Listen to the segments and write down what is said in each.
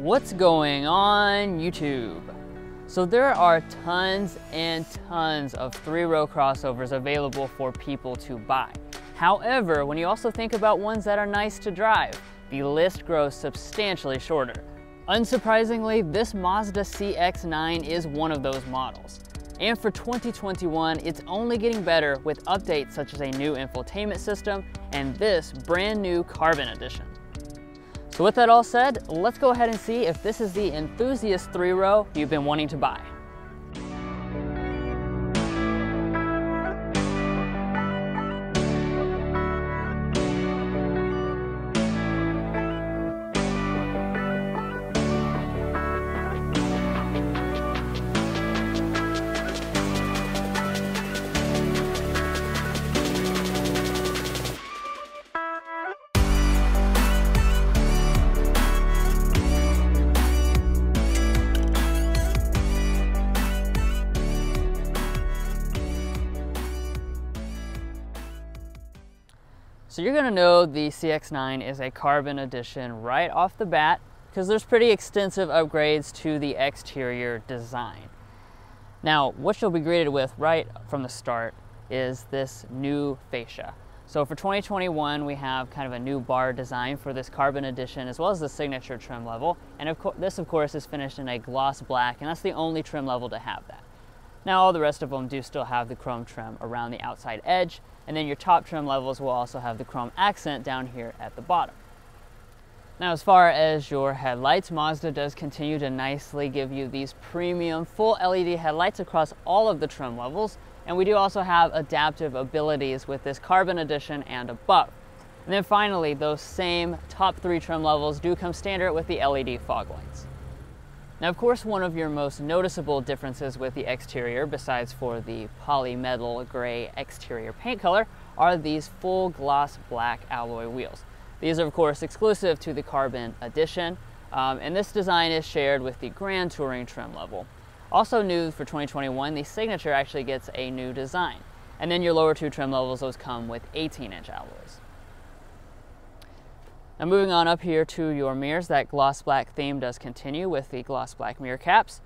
What's going on YouTube? So there are tons and tons of three-row crossovers available for people to buy. However, when you also think about ones that are nice to drive, the list grows substantially shorter. Unsurprisingly, this Mazda CX-9 is one of those models. And for 2021, it's only getting better with updates such as a new infotainment system and this brand new Carbon Edition. So with that all said, let's go ahead and see if this is the enthusiast three-row you've been wanting to buy. So you're gonna know the CX-9 is a Carbon Edition right off the bat because there's pretty extensive upgrades to the exterior design. Now, what you'll be greeted with right from the start is this new fascia. So for 2021, we have kind of a new bar design for this Carbon Edition as well as the signature trim level. And this of course is finished in a gloss black, and that's the only trim level to have that. Now all the rest of them do still have the chrome trim around the outside edge, and then your top trim levels will also have the chrome accent down here at the bottom. Now as far as your headlights, Mazda does continue to nicely give you these premium full LED headlights across all of the trim levels, and we do also have adaptive abilities with this Carbon Edition and above. And then finally, those same top three trim levels do come standard with the LED fog lights. Now, of course, one of your most noticeable differences with the exterior, besides for the polymetal gray exterior paint color, are these full gloss black alloy wheels. These are, of course, exclusive to the Carbon Edition, and this design is shared with the Grand Touring trim level. Also new for 2021, the Signature actually gets a new design. And then your lower two trim levels, those come with 18-inch alloys. Now moving on up here to your mirrors, that gloss black theme does continue with the gloss black mirror caps.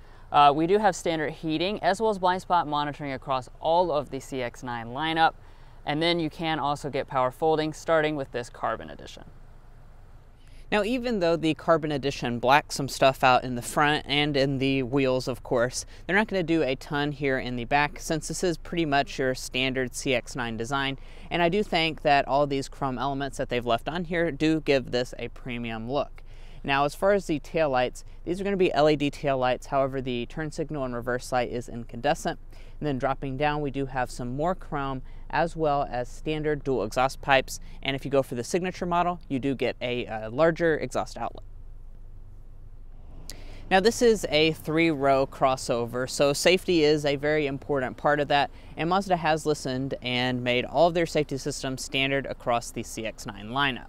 We do have standard heating as well as blind spot monitoring across all of the CX-9 lineup. And then you can also get power folding starting with this Carbon Edition. Now, even though the Carbon Edition blacks some stuff out in the front and in the wheels, of course, they're not going to do a ton here in the back since this is pretty much your standard CX-9 design. And I do think that all these chrome elements that they've left on here do give this a premium look. Now, as far as the taillights, these are going to be LED taillights. However, the turn signal and reverse light is incandescent. And then dropping down, we do have some more chrome as well as standard dual exhaust pipes. And if you go for the Signature model, you do get a larger exhaust outlet. Now, this is a three-row crossover, so safety is a very important part of that, and Mazda has listened and made all of their safety systems standard across the CX-9 lineup.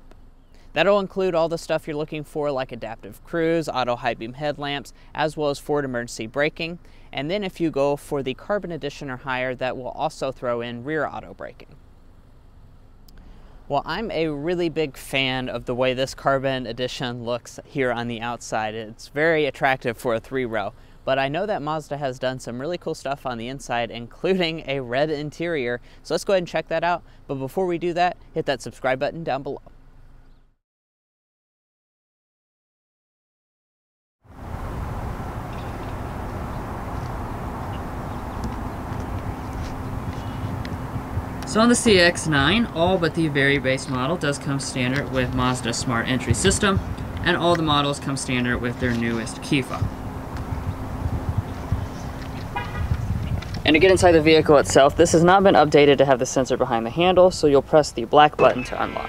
That'll include all the stuff you're looking for, like adaptive cruise, auto high beam headlamps, as well as forward emergency braking. And then if you go for the Carbon Edition or higher, that will also throw in rear auto braking. Well, I'm a really big fan of the way this Carbon Edition looks here on the outside. It's very attractive for a three-row, but I know that Mazda has done some really cool stuff on the inside, including a red interior. So let's go ahead and check that out. But before we do that, hit that subscribe button down below. So on the CX-9, all but the very base model does come standard with Mazda Smart Entry System, and all the models come standard with their newest key fob. And to get inside the vehicle itself, this has not been updated to have the sensor behind the handle, so you'll press the black button to unlock.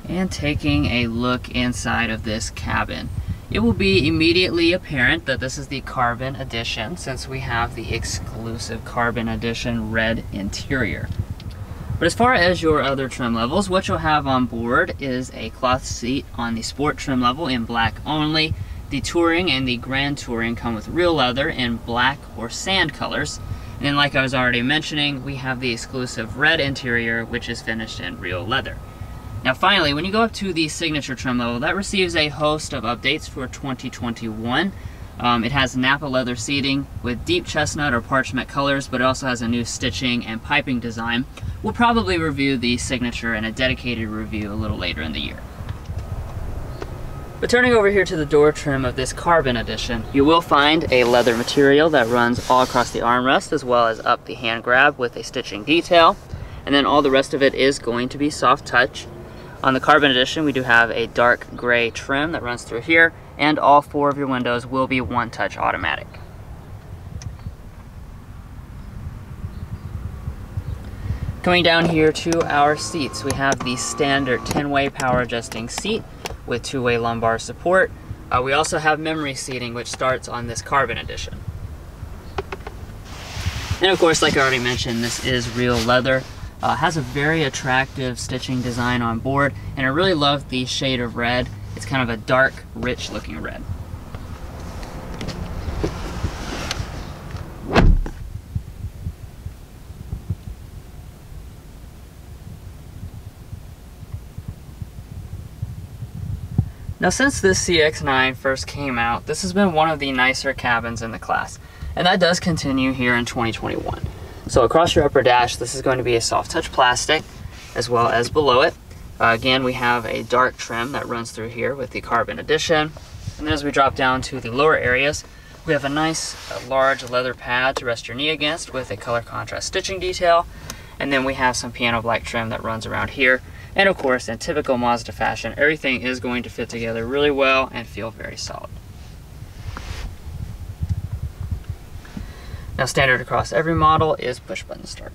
And taking a look inside of this cabin, it will be immediately apparent that this is the Carbon Edition since we have the exclusive Carbon Edition red interior. But as far as your other trim levels, what you'll have on board is a cloth seat on the Sport trim level in black only. The Touring and the Grand Touring come with real leather in black or sand colors. And then, like I was already mentioning, we have the exclusive red interior, which is finished in real leather. Now finally, when you go up to the signature trim level, that receives a host of updates for 2021. It has Napa leather seating with deep chestnut or parchment colors, but it also has a new stitching and piping design. We'll probably review the signature in a dedicated review a little later in the year. But turning over here to the door trim of this Carbon Edition, you will find a leather material that runs all across the armrest as well as up the hand grab with a stitching detail. And then all the rest of it is going to be soft touch. On the Carbon Edition, we do have a dark gray trim that runs through here, and all 4 of your windows will be one-touch automatic. Coming down here to our seats, we have the standard 10-way power adjusting seat with 2-way lumbar support. We also have memory seating, which starts on this Carbon Edition. And of course, like I already mentioned, this is real leather. Has a very attractive stitching design on board, and I really love the shade of red. It's kind of a dark, rich looking red. Now, since this CX-9 first came out, this has been one of the nicer cabins in the class, and that does continue here in 2021. So across your upper dash, this is going to be a soft touch plastic, as well as below it. Again, we have a dark trim that runs through here with the Carbon Edition. And then as we drop down to the lower areas, we have a nice large leather pad to rest your knee against with a color contrast stitching detail. And then we have some piano black trim that runs around here. And of course, in typical Mazda fashion, everything is going to fit together really well and feel very solid. Now, standard across every model is push button start.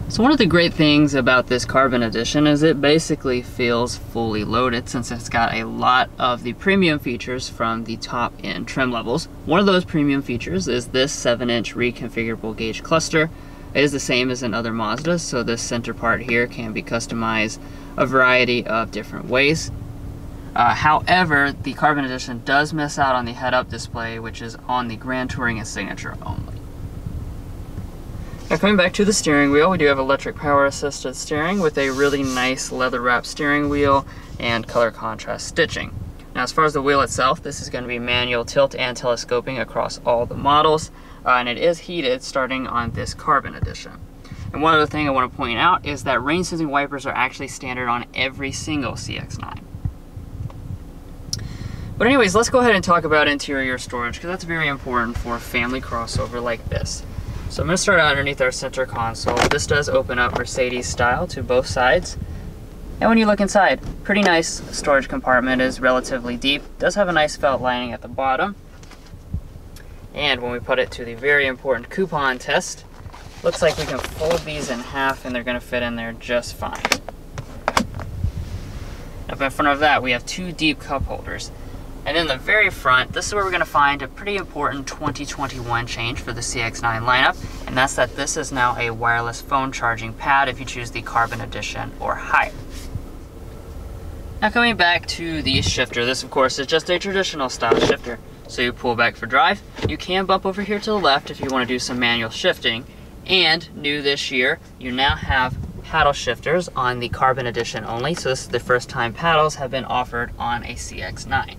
So one of the great things about this Carbon Edition is it basically feels fully loaded, since it's got a lot of the premium features from the top end trim levels. One of those premium features is this 7-inch reconfigurable gauge cluster. It is the same as in other Mazdas, so this center part here can be customized a variety of different ways. However, the Carbon Edition does miss out on the head-up display, which is on the Grand Touring and Signature only. Now, coming back to the steering wheel, we do have electric power assisted steering with a really nice leather wrapped steering wheel and color contrast stitching. Now, as far as the wheel itself, this is going to be manual tilt and telescoping across all the models, and it is heated starting on this Carbon Edition. And one other thing I want to point out is that rain sensing wipers are actually standard on every single CX-9. But anyways, let's go ahead and talk about interior storage, because that's very important for a family crossover like this. So I'm going to start out underneath our center console. This does open up Mercedes style to both sides. And when you look inside, pretty nice storage compartment, is relatively deep. Does have a nice felt lining at the bottom. And when we put it to the very important coupon test, looks like we can fold these in half and they're going to fit in there just fine. Up in front of that, we have 2 deep cup holders. And in the very front, this is where we're going to find a pretty important 2021 change for the CX-9 lineup, and that's that this is now a wireless phone charging pad if you choose the Carbon Edition or higher. Now, coming back to the shifter, this of course is just a traditional style shifter. So you pull back for drive. You can bump over here to the left if you want to do some manual shifting. And new this year, you now have paddle shifters on the Carbon Edition only. So this is the first time paddles have been offered on a CX-9.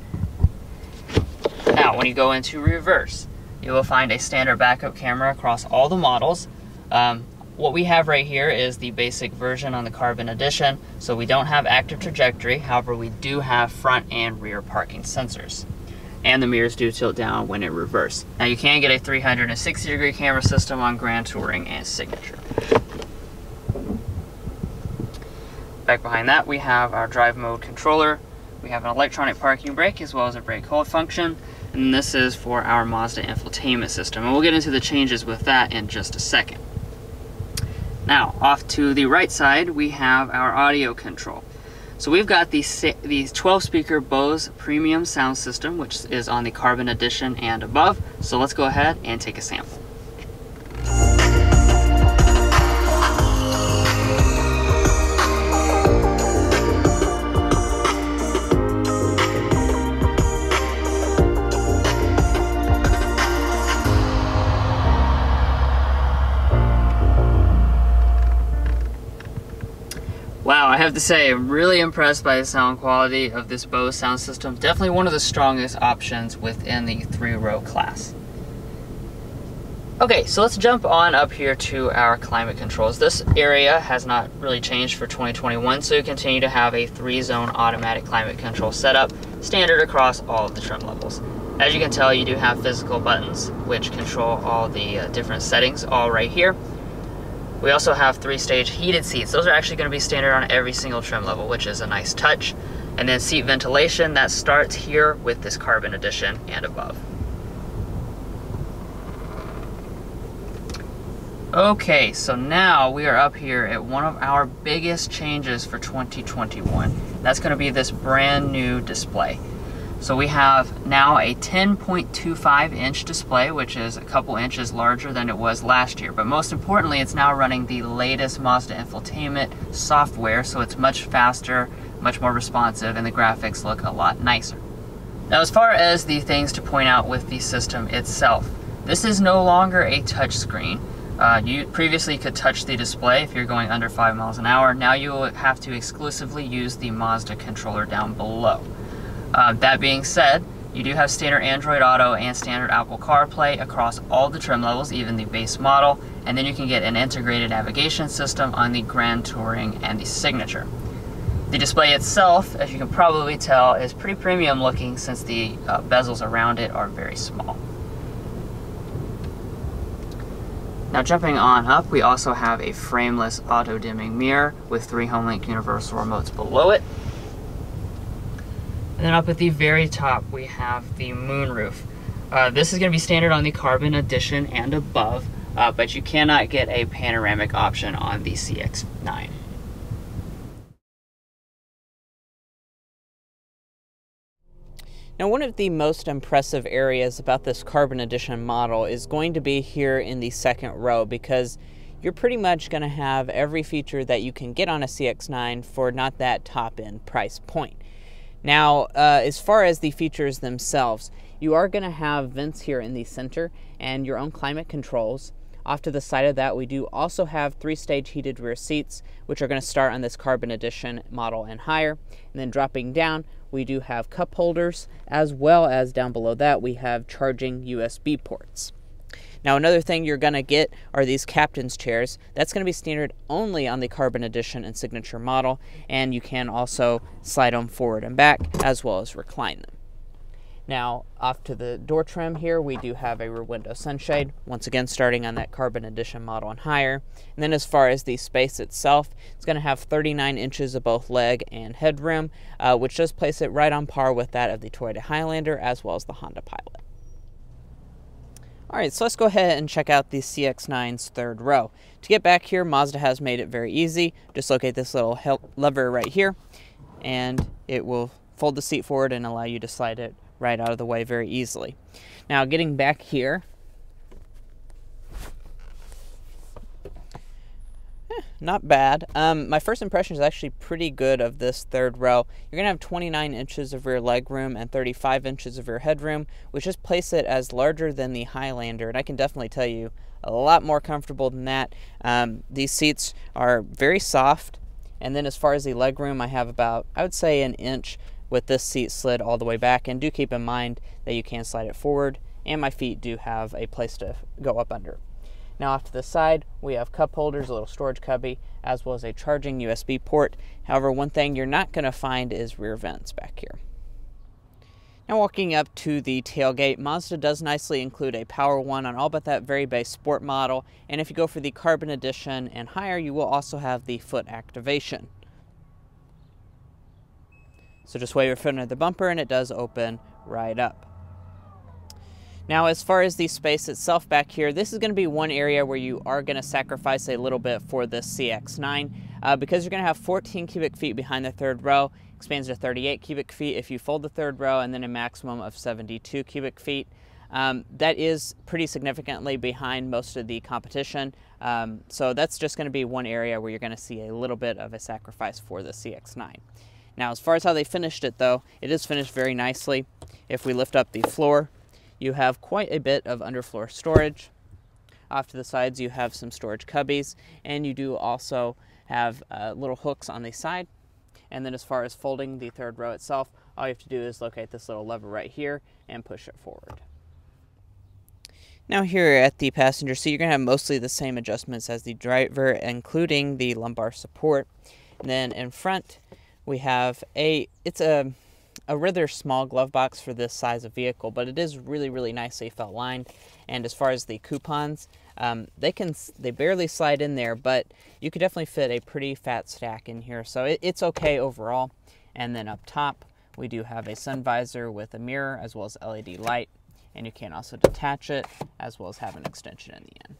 Now, when you go into reverse, you will find a standard backup camera across all the models. What we have right here is the basic version on the Carbon Edition, so we don't have active trajectory. However, we do have front and rear parking sensors. And the mirrors do tilt down when in reverse. Now, you can get a 360-degree camera system on Grand Touring and Signature. Back behind that, we have our drive mode controller. We have an electronic parking brake as well as a brake hold function. And this is for our Mazda infotainment system. And we'll get into the changes with that in just a second. Now, off to the right side, we have our audio control. So we've got the 12-speaker Bose premium sound system, which is on the Carbon Edition and above. So let's go ahead and take a sample. Wow, I have to say, I'm really impressed by the sound quality of this Bose sound system. Definitely one of the strongest options within the 3-row class. Okay, so let's jump on up here to our climate controls. This area has not really changed for 2021, so you continue to have a 3-zone automatic climate control setup, standard across all of the trim levels. As you can tell, you do have physical buttons which control all the different settings, all right here. We also have 3-stage heated seats. Those are actually going to be standard on every single trim level, which is a nice touch. And then seat ventilation, that starts here with this Carbon Edition and above. Okay, so now we are up here at one of our biggest changes for 2021. That's going to be this brand new display. So we have now a 10.25-inch display, which is a couple inches larger than it was last year. But most importantly, it's now running the latest Mazda infotainment software, so it's much faster, much more responsive, and the graphics look a lot nicer. Now, as far as the things to point out with the system itself, this is no longer a touch screen. You previously could touch the display if you're going under 5 miles an hour. Now you will have to exclusively use the Mazda controller down below. That being said, you do have standard Android Auto and standard Apple CarPlay across all the trim levels, even the base model, and then you can get an integrated navigation system on the Grand Touring and the Signature. The display itself, as you can probably tell, is pretty premium looking since the bezels around it are very small. Now jumping on up, we also have a frameless auto-dimming mirror with 3 HomeLink universal remotes below it. And then up at the very top, we have the moonroof. This is going to be standard on the Carbon Edition and above, but you cannot get a panoramic option on the CX-9. Now, one of the most impressive areas about this Carbon Edition model is going to be here in the second row, because you're pretty much going to have every feature that you can get on a CX-9 for not that top-end price point. Now, as far as the features themselves, you are going to have vents here in the center and your own climate controls. Off to the side of that, we do also have 3-stage heated rear seats, which are going to start on this Carbon Edition model and higher. And then dropping down, we do have cup holders, as well as down below that, we have charging USB ports. Now, another thing you're going to get are these captain's chairs. That's going to be standard only on the Carbon Edition and Signature model, and you can also slide them forward and back, as well as recline them. Now, off to the door trim here, we do have a rear window sunshade, once again starting on that Carbon Edition model and higher. And then as far as the space itself, it's going to have 39 inches of both leg and headroom, which does place it right on par with that of the Toyota Highlander, as well as the Honda Pilot. Alright, so let's go ahead and check out the CX-9's third row. To get back here, Mazda has made it very easy. Just locate this little lever right here, and it will fold the seat forward and allow you to slide it right out of the way very easily. Now, getting back here, not bad. My first impression is actually pretty good of this third row. You're going to have 29 inches of rear leg room and 35 inches of rear headroom, which just place it as larger than the Highlander, and I can definitely tell you a lot more comfortable than that. These seats are very soft, and then as far as the leg room, I have about, I would say, an inch with this seat slid all the way back, and do keep in mind that you can slide it forward, and my feet do have a place to go up under. Now, off to the side, we have cup holders, a little storage cubby, as well as a charging USB port. However, one thing you're not going to find is rear vents back here. Now, walking up to the tailgate, Mazda does nicely include a power one on all but that very base sport model, and if you go for the Carbon Edition and higher, you will also have the foot activation. So just wave your foot under the bumper and it does open right up. Now, as far as the space itself back here, this is going to be one area where you are going to sacrifice a little bit for this CX-9 because you're going to have 14 cubic feet behind the third row, expands to 38 cubic feet if you fold the third row, and then a maximum of 72 cubic feet. That is pretty significantly behind most of the competition, so that's just going to be one area where you're going to see a little bit of a sacrifice for the CX-9. Now, as far as how they finished it, though, it is finished very nicely. If we lift up the floor, you have quite a bit of underfloor storage. Off to the sides, you have some storage cubbies, and you do also have little hooks on the side. And then as far as folding the third row itself, all you have to do is locate this little lever right here and push it forward. Now here at the passenger seat, you're going to have mostly the same adjustments as the driver, including the lumbar support. And then in front, we have it's a rather small glove box for this size of vehicle, but it is really, really nicely felt lined. And as far as the coupons, they barely slide in there, but you could definitely fit a pretty fat stack in here. So it's okay overall. And then up top, we do have a sun visor with a mirror as well as LED light. And you can also detach it as well as have an extension in the end.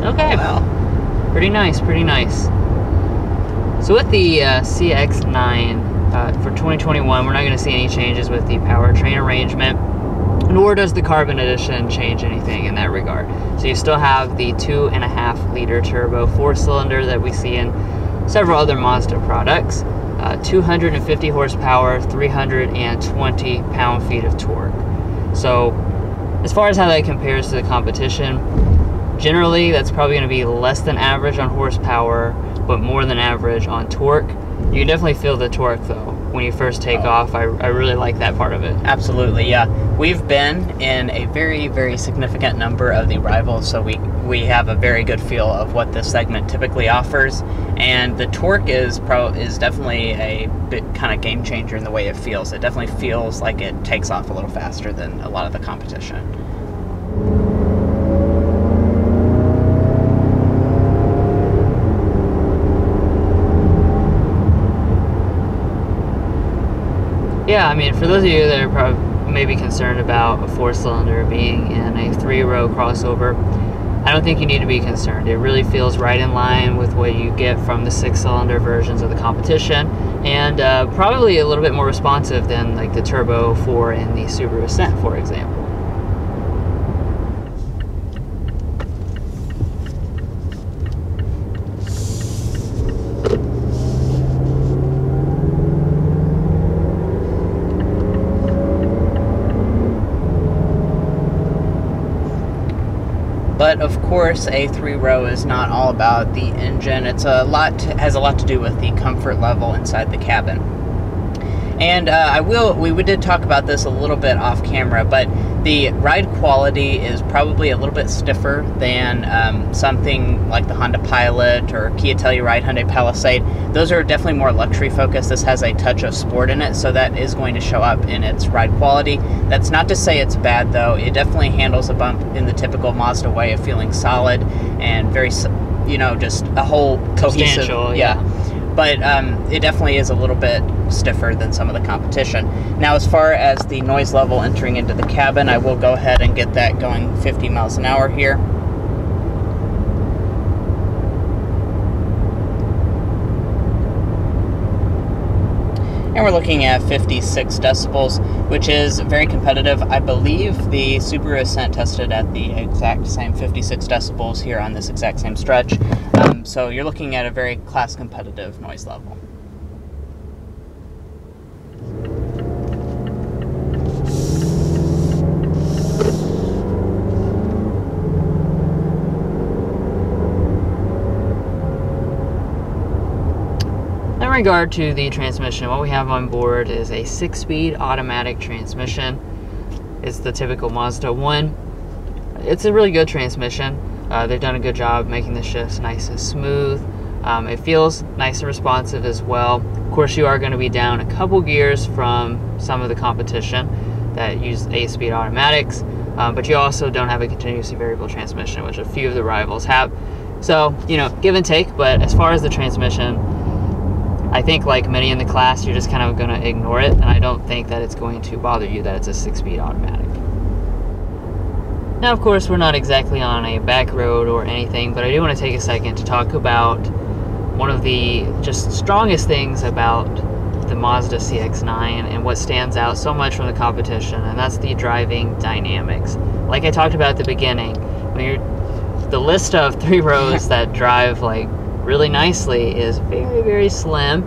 Okay, well, pretty nice, pretty nice. So with the CX-9 for 2021, we're not going to see any changes with the powertrain arrangement, nor does the Carbon Edition change anything in that regard. So you still have the 2.5 liter turbo 4-cylinder that we see in several other Mazda products, 250 horsepower, 320 pound-feet of torque. So as far as how that compares to the competition, generally that's probably going to be less than average on horsepower, but more than average on torque. You can definitely feel the torque though when you first take off. I really like that part of it. Absolutely, yeah. We've been in a very, very significant number of the rivals, so we have a very good feel of what this segment typically offers, and the torque is definitely a bit kind of game changer in the way it feels. It definitely feels like it takes off a little faster than a lot of the competition. Yeah, I mean, for those of you that are probably maybe concerned about a 4-cylinder being in a 3-row crossover, I don't think you need to be concerned. It really feels right in line with what you get from the 6-cylinder versions of the competition, and probably a little bit more responsive than like the Turbo 4 in the Subaru Ascent, for example. But of course, a 3-row is not all about the engine. Has a lot to do with the comfort level inside the cabin. And we did talk about this a little bit off camera, but the ride quality is probably a little bit stiffer than something like the Honda Pilot or Kia Telluride, Hyundai Palisade. Those are definitely more luxury focused. This has a touch of sport in it, so that is going to show up in its ride quality. That's not to say it's bad though. It definitely handles a bump in the typical Mazda way of feeling solid and very, just a whole cohesive, yeah. But it definitely is a little bit stiffer than some of the competition. Now, as far as the noise level entering into the cabin, I will go ahead and get that going 50 miles an hour here. And we're looking at 56 decibels, which is very competitive. I believe the Subaru Ascent tested at the exact same 56 decibels here on this exact same stretch. So you're looking at a very class competitive noise level. In regard to the transmission, what we have on board is a 6-speed automatic transmission. It's the typical Mazda 1. It's a really good transmission. They've done a good job making the shifts nice and smooth. It feels nice and responsive as well. Of course, you are going to be down a couple gears from some of the competition that use 8-speed automatics, but you also don't have a continuously variable transmission, which a few of the rivals have. So, give and take, but as far as the transmission, I think like many in the class, you're just kind of going to ignore it, and I don't think that it's going to bother you that it's a 6-speed automatic. Now, of course, we're not exactly on a back road or anything, but I do want to take a second to talk about one of the just strongest things about the Mazda CX-9 and what stands out so much from the competition, and that's the driving dynamics. Like I talked about at the beginning, when you're the list of 3 rows that drive like really nicely is very, very slim.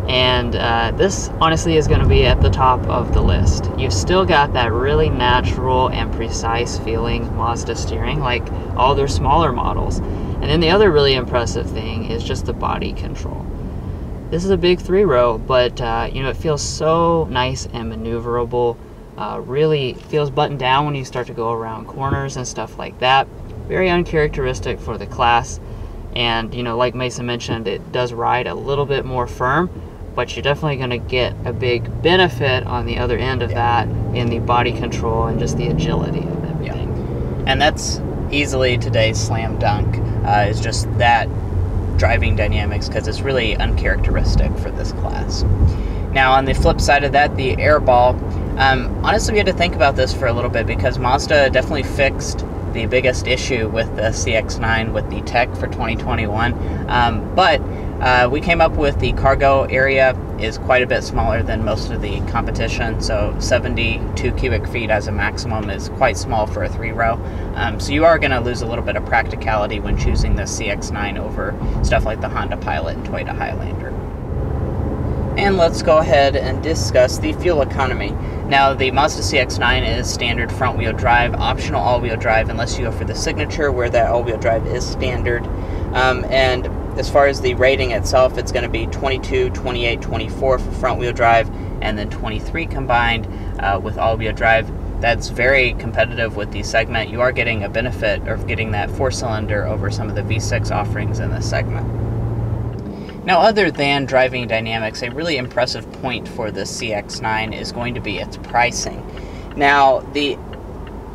And this honestly is going to be at the top of the list. You've still got that really natural and precise feeling Mazda steering like all their smaller models. And then the other really impressive thing is just the body control. This is a big 3-row, but you know, it feels so nice and maneuverable. Really feels buttoned down when you start to go around corners and stuff like that. Very uncharacteristic for the class. And you know, like Mason mentioned, it does ride a little bit more firm, but you're definitely going to get a big benefit on the other end of that in the body control and just the agility of everything. Yeah. And that's easily today's slam dunk, is just that driving dynamics, because it's really uncharacteristic for this class. Now on the flip side of that, the airball, honestly we had to think about this for a little bit, because Mazda definitely fixed the biggest issue with the CX-9 with the tech for 2021, but we came up with the cargo area is quite a bit smaller than most of the competition, so 72 cubic feet as a maximum is quite small for a 3-row. So you are going to lose a little bit of practicality when choosing the CX-9 over stuff like the Honda Pilot and Toyota Highlander. And let's go ahead and discuss the fuel economy. Now, the Mazda CX-9 is standard front-wheel drive, optional all-wheel drive unless you go for the Signature, where that all-wheel drive is standard. And as far as the rating itself, it's going to be 22, 28, 24 for front-wheel drive, and then 23 combined with all-wheel drive. That's very competitive with the segment. You are getting a benefit of getting that 4-cylinder over some of the V6 offerings in this segment. Now, other than driving dynamics, a really impressive point for the CX-9 is going to be its pricing. Now,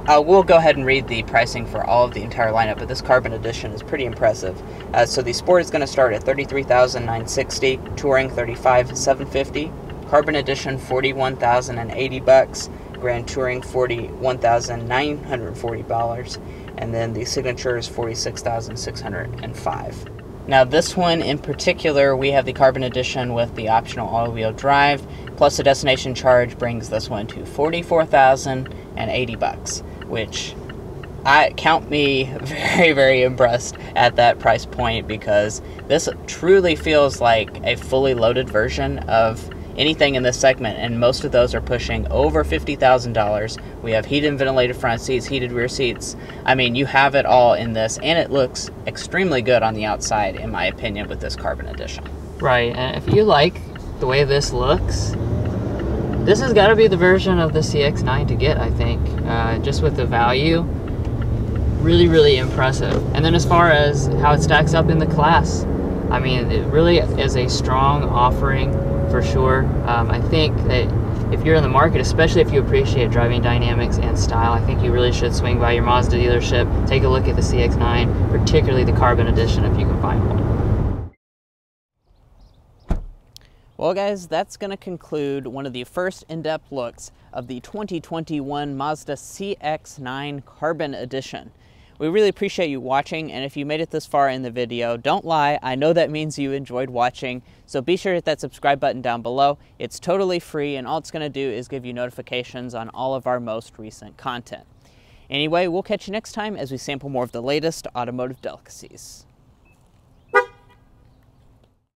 we'll go ahead and read the pricing for all of the entire lineup, but this Carbon Edition is pretty impressive. So the Sport is going to start at $33,960, Touring $35,750, Carbon Edition $41,080, Grand Touring $41,940, and then the Signature is $46,605. Now this one in particular, we have the Carbon Edition with the optional all-wheel drive, plus the destination charge brings this one to $44,080, which count me very, very impressed at that price point, because this truly feels like a fully loaded version of anything in this segment, and most of those are pushing over $50,000. We have heated and ventilated front seats, heated rear seats. I mean, you have it all in this, and it looks extremely good on the outside, in my opinion, with this Carbon Edition. Right, and if you like the way this looks, this has got to be the version of the CX-9 to get, I think. Just with the value, really, really impressive. And then as far as how it stacks up in the class, I mean, it really is a strong offering for sure. I think that if you're in the market, especially if you appreciate driving dynamics and style, I think you really should swing by your Mazda dealership, take a look at the CX-9, particularly the Carbon Edition if you can find one. Well guys, that's going to conclude one of the first in-depth looks of the 2021 Mazda CX-9 Carbon Edition. We really appreciate you watching, and if you made it this far in the video, don't lie, I know that means you enjoyed watching, so be sure to hit that subscribe button down below. It's totally free, and all it's going to do is give you notifications on all of our most recent content. Anyway, we'll catch you next time as we sample more of the latest automotive delicacies.